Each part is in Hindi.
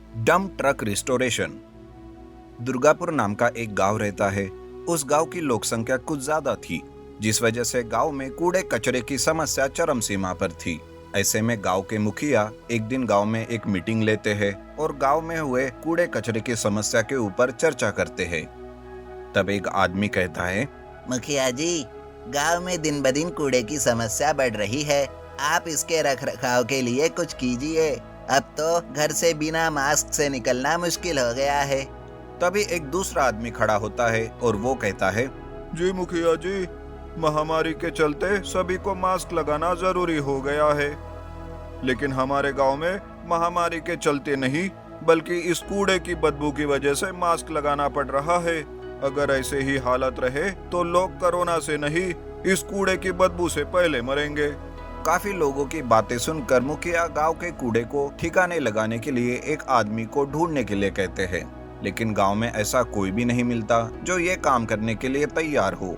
Dump truck restoration. दुर्गापुर नाम का एक गांव रहता है। उस गांव की लोक संख्या कुछ ज्यादा थी, जिस वजह से गांव में कूड़े कचरे की समस्या चरम सीमा पर थी। ऐसे में गांव के मुखिया एक दिन गांव में एक मीटिंग लेते हैं और गांव में हुए कूड़े कचरे की समस्या के ऊपर चर्चा करते हैं। तब एक आदमी कहता है, मुखिया जी, गांव में दिन ब दिन कूड़े की समस्या बढ़ रही है। आप इसके रख रखाव के लिए कुछ कीजिए। अब तो घर से बिना मास्क से निकलना मुश्किल हो गया है। तभी एक दूसरा आदमी खड़ा होता है और वो कहता है, जी मुखिया जी, महामारी के चलते सभी को मास्क लगाना जरूरी हो गया है, लेकिन हमारे गांव में महामारी के चलते नहीं बल्कि इस कूड़े की बदबू की वजह से मास्क लगाना पड़ रहा है। अगर ऐसे ही हालत रहे तो लोग कोरोना से नहीं, इस कूड़े की बदबू से पहले मरेंगे। काफी लोगों की बातें सुनकर मुखिया गांव के कूड़े को ठिकाने लगाने के लिए एक आदमी को ढूंढने के लिए कहते हैं, लेकिन गांव में ऐसा कोई भी नहीं मिलता जो ये काम करने के लिए तैयार हो।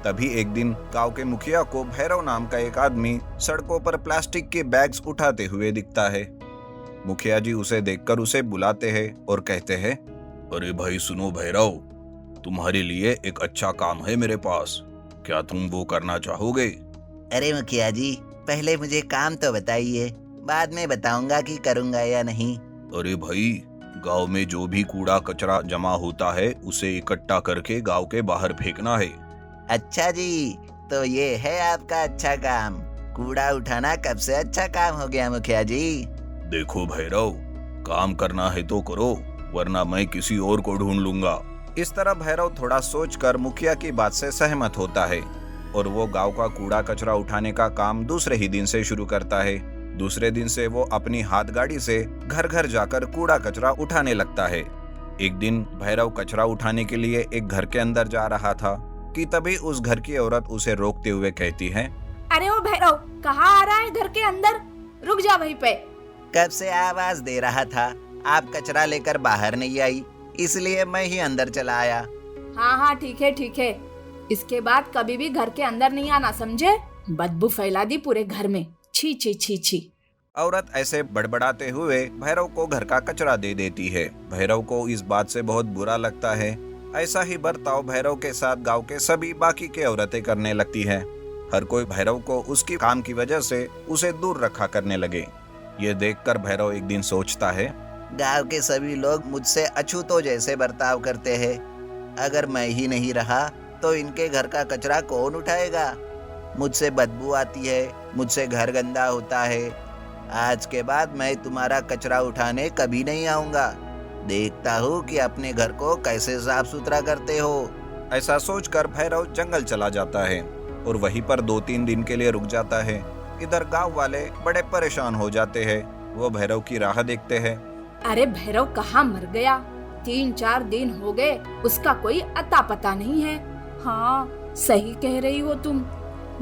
तभी एक दिन गांव के मुखिया को भैरव नाम का एक आदमी सड़कों पर प्लास्टिक के बैग्स उठाते हुए दिखता है। मुखिया जी उसे देखकर उसे बुलाते हैं और कहते हैं, अरे भाई सुनो भैरव, तुम्हारे लिए एक अच्छा काम है मेरे पास, क्या तुम वो करना चाहोगे? अरे मुखिया जी, पहले मुझे काम तो बताइए, बाद में बताऊंगा कि करूंगा या नहीं। अरे भाई, गांव में जो भी कूड़ा कचरा जमा होता है उसे इकट्ठा करके गांव के बाहर फेंकना है। अच्छा जी, तो ये है आपका अच्छा काम। कूड़ा उठाना कब से अच्छा काम हो गया मुखिया जी। देखो भैरव, काम करना है तो करो, वरना मैं किसी और को ढूंढ लूंगा। इस तरह भैरव थोड़ा सोचकर मुखिया की बात से सहमत होता है और वो गांव का कूड़ा कचरा उठाने का काम दूसरे ही दिन से शुरू करता है। दूसरे दिन से वो अपनी हाथ गाड़ी से घर घर जाकर कूड़ा कचरा उठाने लगता है। एक दिन भैरव कचरा उठाने के लिए एक घर के अंदर जा रहा था कि तभी उस घर की औरत उसे रोकते हुए कहती है, अरे ओ भैरव, कहाँ आ रहा है घर के अंदर? रुक जा वहीं पे। कब से आवाज दे रहा था, आप कचरा लेकर बाहर नहीं आई, इसलिए मैं ही अंदर चला आया। हाँ हाँ, ठीक है ठीक है। इसके बाद कभी भी घर के अंदर नहीं आना, समझे? बदबू फैला दी पूरे घर में। छी छी छी छी। औरत ऐसे बड़बड़ाते हुए भैरव को घर का कचरा दे देती है। भैरव को इस बात से बहुत बुरा लगता है। ऐसा ही बर्ताव भैरव के साथ गांव के सभी बाकी के औरतें करने लगती है। हर कोई भैरव को उसकी काम की वजह से उसे दूर रखा करने लगे। ये देखकर भैरव एक दिन सोचता है, गांव के सभी लोग मुझसे अछूतों जैसे बर्ताव करते हैं। अगर मैं ही नहीं रहा तो इनके घर का कचरा कौन उठाएगा? मुझसे बदबू आती है, मुझसे घर गंदा होता है। आज के बाद मैं तुम्हारा कचरा उठाने कभी नहीं आऊंगा। देखता हूँ कि अपने घर को कैसे साफ सुथरा करते हो। ऐसा सोचकर भैरव जंगल चला जाता है और वहीं पर 2-3 दिन के लिए रुक जाता है। इधर गांव वाले बड़े परेशान हो जाते हैं। वो भैरव की राह देखते हैं। अरे भैरव कहाँ मर गया? 3-4 दिन हो गए, उसका कोई अता पता नहीं है। हाँ, सही कह रही हो तुम।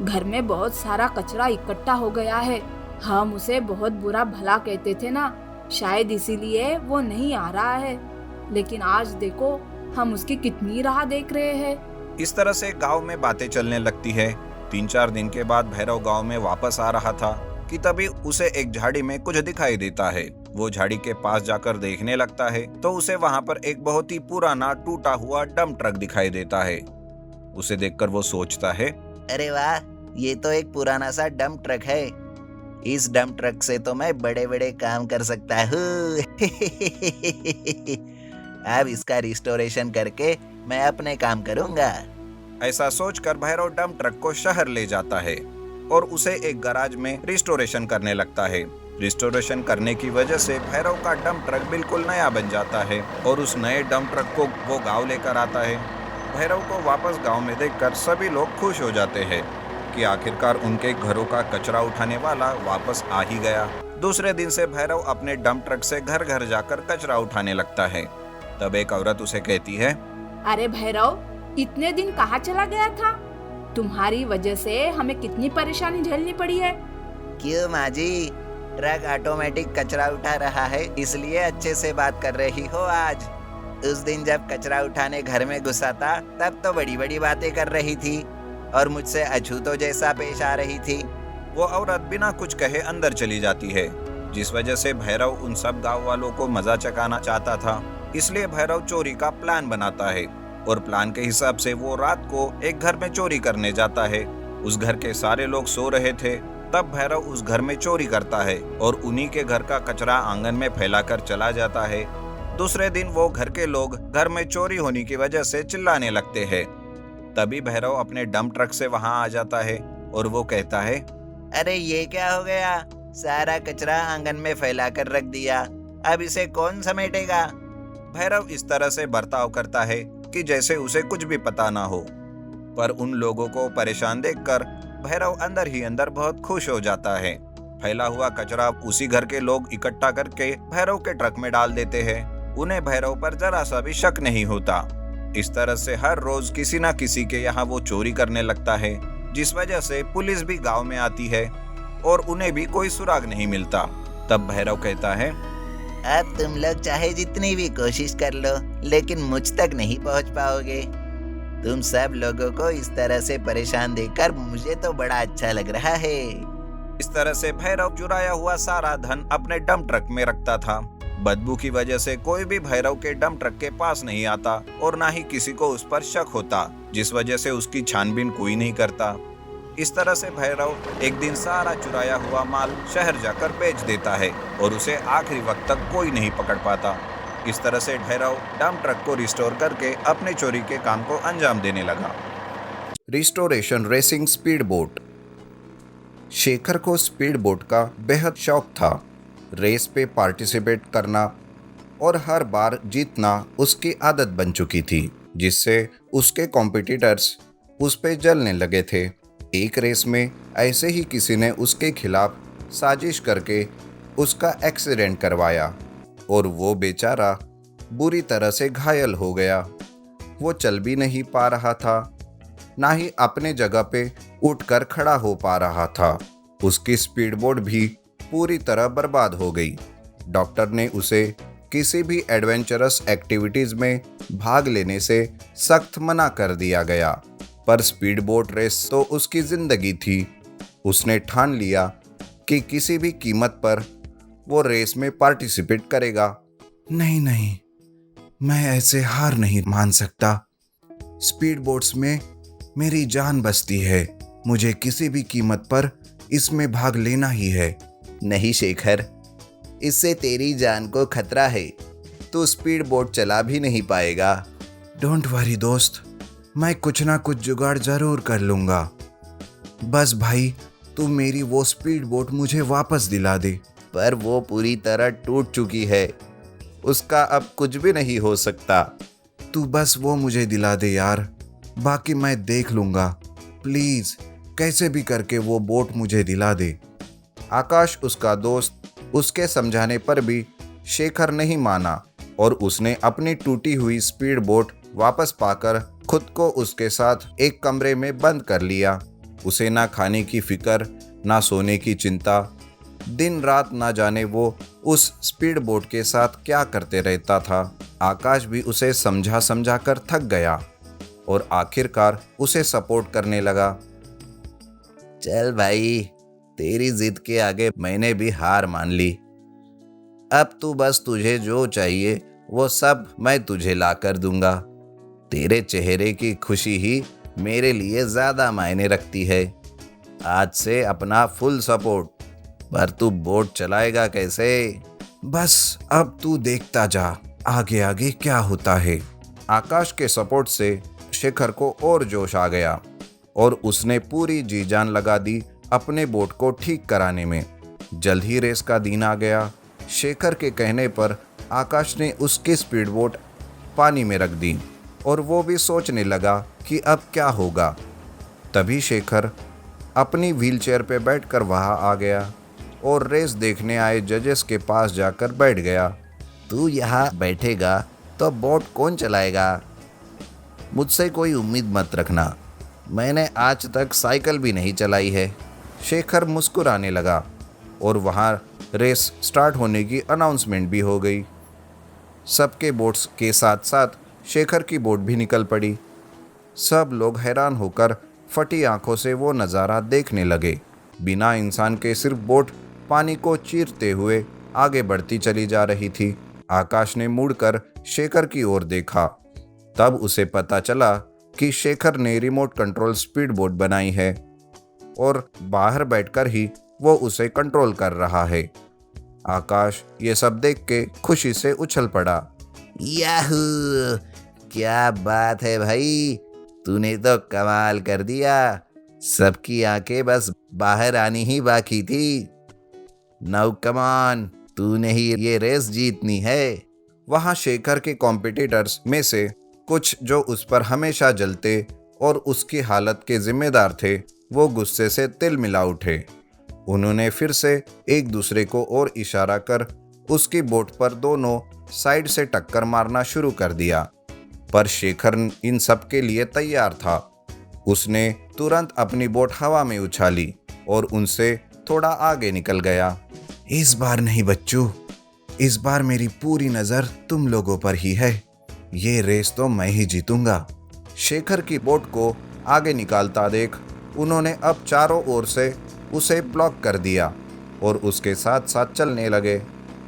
घर में बहुत सारा कचरा इकट्ठा हो गया है। हम उसे बहुत बुरा भला कहते थे ना, शायद इसीलिए वो नहीं आ रहा है। लेकिन आज देखो, हम उसकी कितनी राह देख रहे हैं। इस तरह से गांव में बातें चलने लगती है। 3-4 दिन के बाद भैरव गांव में वापस आ रहा था कि तभी उसे एक झाड़ी में कुछ दिखाई देता है। वो झाड़ी के पास जाकर देखने लगता है तो उसे वहां पर एक बहुत ही पुराना टूटा हुआ डंप ट्रक दिखाई देता है। उसे देखकर वो सोचता है, अरे वाह, ये तो एक पुराना सा डंप ट्रक है। इस डंप ट्रक से तो मैं बड़े बड़े काम कर सकता हूँ। अब इसका रिस्टोरेशन करके मैं अपने काम करूँगा। ऐसा सोचकर भैरव डंप ट्रक को शहर ले जाता है और उसे एक गैराज में रिस्टोरेशन करने लगता है। रिस्टोरेशन करने की वजह से भैरव का डंप ट्रक बिल्कुल नया बन जाता है और उस नए डंप ट्रक को वो गांव लेकर आता है। भैरव को वापस गांव में देखकर सभी लोग खुश हो जाते हैं कि आखिरकार उनके घरों का कचरा उठाने वाला वापस आ ही गया। दूसरे दिन से भैरव अपने डंप ट्रक से घर घर जाकर कचरा उठाने लगता है। तब एक औरत उसे कहती है, अरे भैरव, इतने दिन कहाँ चला गया था? तुम्हारी वजह से हमें कितनी परेशानी झेलनी पड़ी है। क्यों माँ जी, ट्रक ऑटोमेटिक कचरा उठा रहा है, इसलिए अच्छे से बात कर रही हो आज। उस दिन जब कचरा उठाने घर में घुसा था तब तो बड़ी बड़ी बातें कर रही थी और मुझसे अछूतों जैसा पेश आ रही थी। वो औरत बिना कुछ कहे अंदर चली जाती है। जिस वजह से भैरव उन सब गांव वालों को मजा चखाना चाहता था। इसलिए भैरव चोरी का प्लान बनाता है और प्लान के हिसाब से वो रात को एक घर में चोरी करने जाता है। उस घर के सारे लोग सो रहे थे, तब भैरव उस घर में चोरी करता है और उन्हीं के घर का कचरा आंगन में फैलाकर चला जाता है। दूसरे दिन वो घर के लोग घर में चोरी होने की वजह से चिल्लाने लगते हैं। तभी भैरव अपने डंप ट्रक से वहां आ जाता है और वो कहता है, अरे ये क्या हो गया, सारा कचरा आंगन में फैला कर रख दिया, अब इसे कौन समेटेगा। भैरव इस तरह से बर्ताव करता है कि जैसे उसे कुछ भी पता ना हो। पर उन लोगों को परेशान देखकर भैरव अंदर ही अंदर बहुत खुश हो जाता है। फैला हुआ कचरा उसी घर के लोग इकट्ठा करके भैरव के ट्रक में डाल देते हैं। उन्हें भैरव पर जरा सा भी शक नहीं होता। इस तरह से हर रोज किसी न किसी के यहाँ वो चोरी करने लगता है, जिस वजह से पुलिस भी गांव में आती है और उन्हें भी कोई सुराग नहीं मिलता। तब भैरव कहता है, अब तुम लोग चाहे जितनी भी कोशिश कर लो, लेकिन मुझ तक नहीं पहुंच पाओगे। तुम सब लोगों को इस तरह से परेशान देखकर मुझे तो बड़ा अच्छा लग रहा है। इस तरह से भैरव चुराया हुआ सारा धन अपने डंप ट्रक में रखता था। बदबू की वजह से कोई भी भैरव के डंप ट्रक के पास नहीं आता और ना ही किसी को उस पर शक होता, जिस वजह से उसकी छानबीन कोई नहीं करता। इस तरह से भैरव एक दिन सारा चुराया हुआ माल शहर जाकर बेच देता है और उसे आखिरी वक्त तक कोई नहीं पकड़ पाता। इस तरह से भैरव डंप ट्रक को रिस्टोर करके अपने चोरी के काम को अंजाम देने लगा। Restoration racing speed boat. Shekhar को स्पीड बोट का बेहद शौक था। रेस पे पार्टिसिपेट करना और हर बार जीतना उसकी आदत बन चुकी थी, जिससे उसके कॉम्पिटिटर्स उस पे जलने लगे थे। एक रेस में ऐसे ही किसी ने उसके खिलाफ साजिश करके उसका एक्सीडेंट करवाया और वो बेचारा बुरी तरह से घायल हो गया। वो चल भी नहीं पा रहा था, ना ही अपने जगह पे उठकर खड़ा हो पा रहा था। उसकी स्पीड बोट भी पूरी तरह बर्बाद हो गई। डॉक्टर ने उसे किसी भी एडवेंचरस एक्टिविटीज में भाग लेने से सख्त मना कर दिया गया, पर स्पीड बोट रेस तो उसकी जिंदगी थी। उसने ठान लिया कि किसी भी कीमत पर वो रेस में पार्टिसिपेट करेगा। नहीं, मैं ऐसे हार नहीं मान सकता। स्पीड बोट्स में मेरी जान बसती है, मुझे किसी भी कीमत पर इसमें भाग लेना ही है। नहीं शेखर, इससे तेरी जान को खतरा है, तू स्पीड बोट चला भी नहीं पाएगा। डोंट वरी दोस्त, मैं कुछ ना कुछ जुगाड़ जरूर कर लूंगा। बस भाई, तू मेरी वो स्पीड बोट मुझे वापस दिला दे। पर वो पूरी तरह टूट चुकी है, उसका अब कुछ भी नहीं हो सकता। तू बस वो मुझे दिला दे यार, बाकी मैं देख लूंगा। प्लीज कैसे भी करके वो बोट मुझे दिला दे। आकाश उसका दोस्त, उसके समझाने पर भी शेखर नहीं माना और उसने अपनी टूटी हुई स्पीड बोट वापस पाकर खुद को उसके साथ एक कमरे में बंद कर लिया। उसे ना खाने की फिक्र, ना सोने की चिंता। दिन रात ना जाने वो उस स्पीड बोट के साथ क्या करते रहता था। आकाश भी उसे समझा समझा कर थक गया और आखिरकार उसे सपोर्ट करने लगा। चल भाई, तेरी जिद के आगे मैंने भी हार मान ली। अब तू बस तुझे जो चाहिए वो सब मैं तुझे ला कर दूंगा। तेरे चेहरे की खुशी ही मेरे लिए ज्यादा मायने रखती है। आज से अपना फुल सपोर्ट। पर तू बोट चलाएगा कैसे? बस अब तू देखता जा आगे आगे क्या होता है। आकाश के सपोर्ट से शेखर को और जोश आ गया और उसने पूरी जी जान लगा दी अपने बोट को ठीक कराने में। जल्द ही रेस का दिन आ गया। शेखर के कहने पर आकाश ने उसकी स्पीड बोट पानी में रख दी और वो भी सोचने लगा कि अब क्या होगा। तभी शेखर अपनी व्हीलचेयर पे बैठकर वहाँ आ गया और रेस देखने आए जजेस के पास जाकर बैठ गया। तू यहाँ बैठेगा तो बोट कौन चलाएगा? मुझसे कोई उम्मीद मत रखना, मैंने आज तक साइकिल भी नहीं चलाई है। शेखर मुस्कुराने लगा और वहाँ रेस स्टार्ट होने की अनाउंसमेंट भी हो गई। सबके बोट्स के साथ साथ शेखर की बोट भी निकल पड़ी। सब लोग हैरान होकर फटी आंखों से वो नज़ारा देखने लगे। बिना इंसान के सिर्फ बोट पानी को चीरते हुए आगे बढ़ती चली जा रही थी। आकाश ने मुड़कर शेखर की ओर देखा। तब उसे पता चला कि शेखर ने रिमोट कंट्रोल स्पीड बोट बनाई है और बाहर बैठकर ही वो उसे कंट्रोल कर रहा है। आकाश ये सब देख के खुशी से उछल पड़ा। याहू, क्या बात है भाई, तूने तो कमाल कर दिया। सबकी आंखें बस बाहर आनी ही बाकी थी। नाउ कम ऑन, तूने ही ये रेस जीतनी है। वहां शेखर के कॉम्पिटिटर्स में से कुछ जो उस पर हमेशा जलते और उसकी हालत के जिम्मेदार थे, वो गुस्से से तिल मिला उठे। उन्होंने फिर से एक दूसरे को और इशारा कर उसकी बोट पर दोनों साइड से टक्कर मारना शुरू कर दिया। पर शेखर इन सब के लिए तैयार था। उसने तुरंत अपनी बोट हवा में उछाली और उनसे थोड़ा आगे निकल गया। इस बार नहीं बच्चों, इस बार मेरी पूरी नजर तुम लोगों पर ही है। ये रेस तो मैं ही जीतूंगा। शेखर की बोट को आगे निकालता देख उन्होंने अब चारों ओर से उसे ब्लॉक कर दिया और उसके साथ साथ चलने लगे।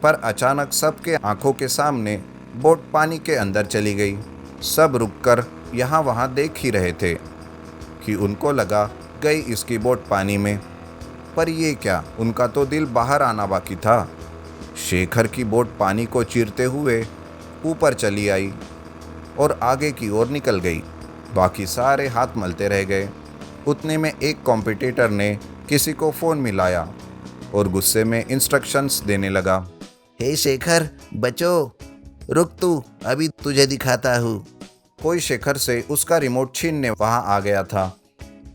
पर अचानक सबके आंखों के सामने बोट पानी के अंदर चली गई। सब रुककर यहाँ वहाँ देख ही रहे थे कि उनको लगा गई इसकी बोट पानी में। पर ये क्या, उनका तो दिल बाहर आना बाकी था। शेखर की बोट पानी को चीरते हुए ऊपर चली आई और आगे की ओर निकल गई। बाकी सारे हाथ मलते रह गए। उतने में एक कॉम्पिटिटर ने किसी को फ़ोन मिलाया और गुस्से में इंस्ट्रक्शंस देने लगा। हे शेखर, बचो, रुक तू, अभी तुझे दिखाता हूँ। कोई शेखर से उसका रिमोट छीनने वहां आ गया था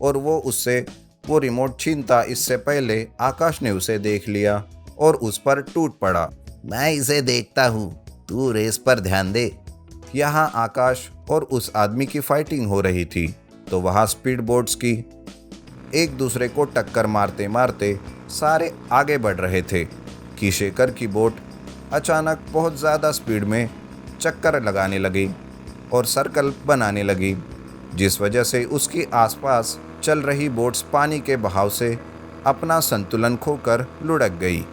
और वो उससे वो रिमोट छीनता इससे पहले आकाश ने उसे देख लिया और उस पर टूट पड़ा। मैं इसे देखता हूँ, तू रेस पर ध्यान दे। यहाँ आकाश और उस आदमी की फाइटिंग हो रही थी तो वहाँ स्पीड बोट्स की एक दूसरे को टक्कर मारते मारते सारे आगे बढ़ रहे थे कि शेखर की बोट अचानक बहुत ज़्यादा स्पीड में चक्कर लगाने लगी और सर्कल बनाने लगी, जिस वजह से उसकी आसपास चल रही बोट्स पानी के बहाव से अपना संतुलन खोकर लुढ़क गई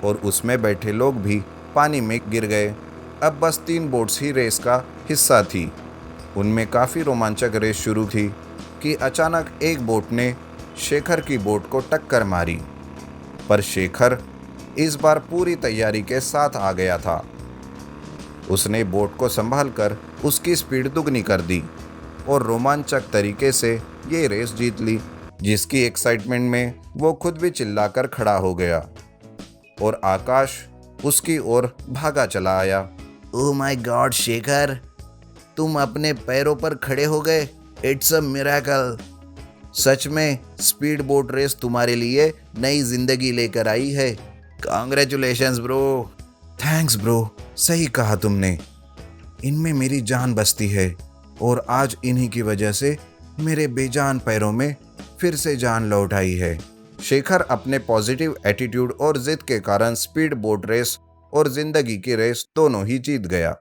और उसमें बैठे लोग भी पानी में गिर गए। अब बस 3 बोट्स ही रेस का हिस्सा थी। उनमें काफ़ी रोमांचक रेस शुरू थी कि अचानक एक बोट ने शेखर की बोट को टक्कर मारी। पर शेखर इस बार पूरी तैयारी के साथ आ गया था। उसने बोट को संभालकर उसकी स्पीड दुगनी कर दी और रोमांचक तरीके से ये रेस जीत ली, जिसकी एक्साइटमेंट में वो खुद भी चिल्लाकर खड़ा हो गया और आकाश उसकी ओर भागा चला आया। ओह माय गॉड शेखर, तुम अपने पैरों पर खड़े हो गए। It's a miracle. सच में स्पीड बोट रेस तुम्हारे लिए नई जिंदगी लेकर आई है। Congratulations bro. थैंक्स ब्रो, सही कहा तुमने। इनमें मेरी जान बसती है और आज इन्हीं की वजह से मेरे बेजान पैरों में फिर से जान लौट आई है। शेखर अपने पॉजिटिव एटीट्यूड और जिद के कारण स्पीड बोट रेस और जिंदगी की रेस दोनों ही जीत गया।